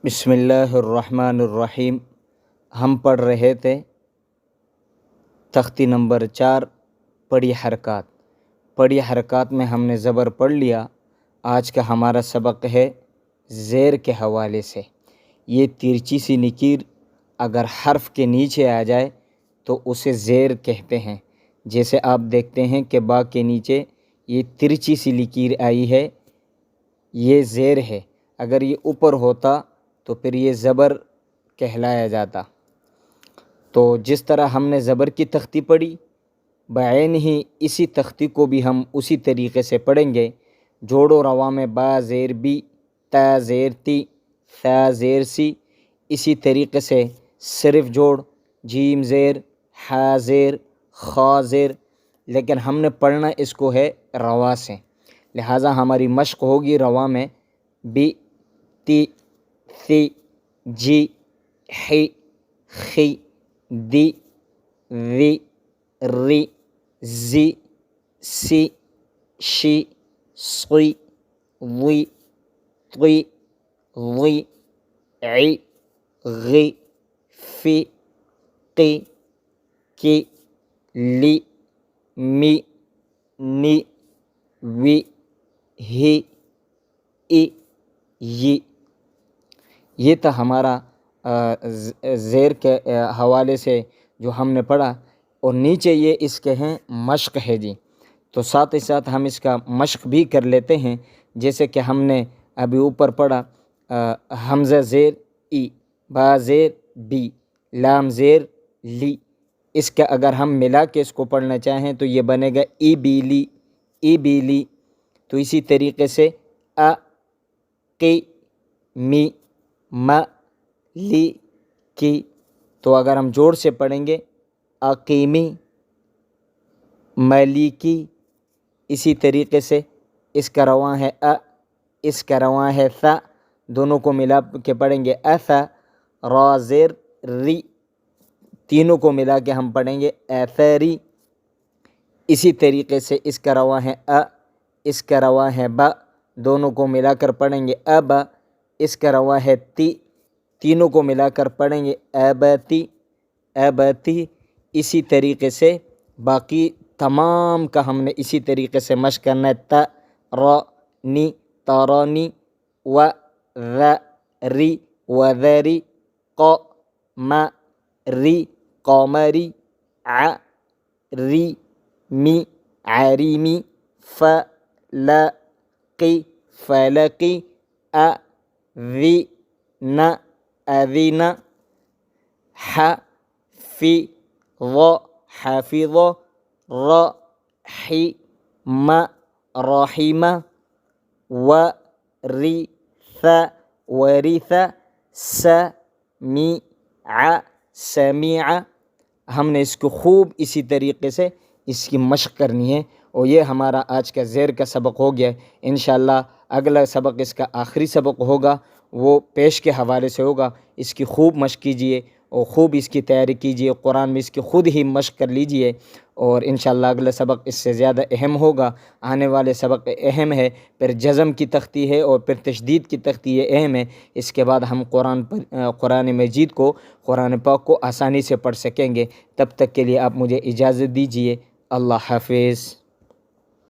بسم اللہ الرحمن الرحیم۔ ہم پڑھ رہے تھے تختی نمبر 4 پڑھی حرکات۔ پڑھی حرکات میں ہم نے زبر پڑھ لیا۔ آج کا ہمارا سبق ہے زیر کے حوالے سے۔ یہ ترچی سی لکیر اگر حرف کے نیچے آ جائے تو اسے زیر کہتے ہیں۔ جیسے آپ دیکھتے ہیں کہ با کے نیچے یہ ترچی سی لکیر آئی ہے، یہ زیر ہے۔ اگر یہ اوپر ہوتا تو پھر یہ زبر کہلایا جاتا۔ تو جس طرح ہم نے زبر کی تختی پڑھی بعین ہی اسی تختی کو بھی ہم اسی طریقے سے پڑھیں گے۔ جوڑو رواں میں با زیر بی، تا زیر تی، ثا زیر سی، اسی طریقے سے صرف جوڑ جیم زیر، حا زیر، خا زیر، لیکن ہم نے پڑھنا اس کو ہے رواں سے، لہٰذا ہماری مشق ہوگی رواں میں بی، تی، ثی، جی، حی، خی، دی، وی، ری، زی، سی، شی، صی، وی، طی، ضی، عی، غی، فی، قی، کی، لی، می، نی، وی، ہی، ای، ی۔ یہ تھا ہمارا زیر کے حوالے سے جو ہم نے پڑھا، اور نیچے یہ اس کے ہیں مشق ہے جی۔ تو ساتھ ہی ساتھ ہم اس کا مشق بھی کر لیتے ہیں۔ جیسے کہ ہم نے ابھی اوپر پڑھا حمزہ زیر ای، با زیر بی، لام زیر لی۔ اس کا اگر ہم ملا کے اس کو پڑھنا چاہیں تو یہ بنے گا ای بی لی، ای بی لی۔ تو اسی طریقے سے ا، قی، می، م، لی، کی۔ تو اگر ہم جوڑ سے پڑھیں گے اقیمی، ملیکی۔ اسی طریقے سے اس کا رواں ہے ا، اس کا رواں ہے ث، دونوں کو ملا کے پڑھیں گے اث، را زیر ری، تینوں کو ملا کے ہم پڑھیں گے ایثری۔ اسی طریقے سے اس کا رواں ہے ا، اس کا رواں ہے ب، دونوں کو ملا کر پڑھیں گے اب، اس کا رواں ہے تی، تینوں کو ملا کر پڑھیں گے ابتی، ابتی۔ اسی طریقے سے باقی تمام کا ہم نے اسی طریقے سے مشق کرنا ہے۔ ت، را، نی، ترانی، و، ذ، ری، وذری، ق، م، ری، قمری، ع، ری، می، عریمی، ف، ل، قی، فلقی، ا، ذی، ن، اذین، ح، فی، ظ، حفظ، ر، حی، م، رحیم، و، ری، ث، ورث، س، می، ع، سمیع۔ ہم نے اس کو خوب اسی طریقے سے اس کی مشق کرنی ہے، اور یہ ہمارا آج کا زیر کا سبق ہو گیا ہے۔ انشاءاللہ اگلا سبق اس کا آخری سبق ہوگا، وہ پیش کے حوالے سے ہوگا۔ اس کی خوب مشق کیجئے اور خوب اس کی تیاری کیجئے، قرآن میں اس کی خود ہی مشق کر لیجئے، اور انشاءاللہ اگلا سبق اس سے زیادہ اہم ہوگا۔ آنے والے سبق اہم ہے، پھر جزم کی تختی ہے، اور پھر تشدید کی تختی یہ اہم ہے۔ اس کے بعد ہم قرآن مجید کو، قرآن پاک کو آسانی سے پڑھ سکیں گے۔ تب تک کے لیے آپ مجھے اجازت دیجئے۔ اللہ حافظ۔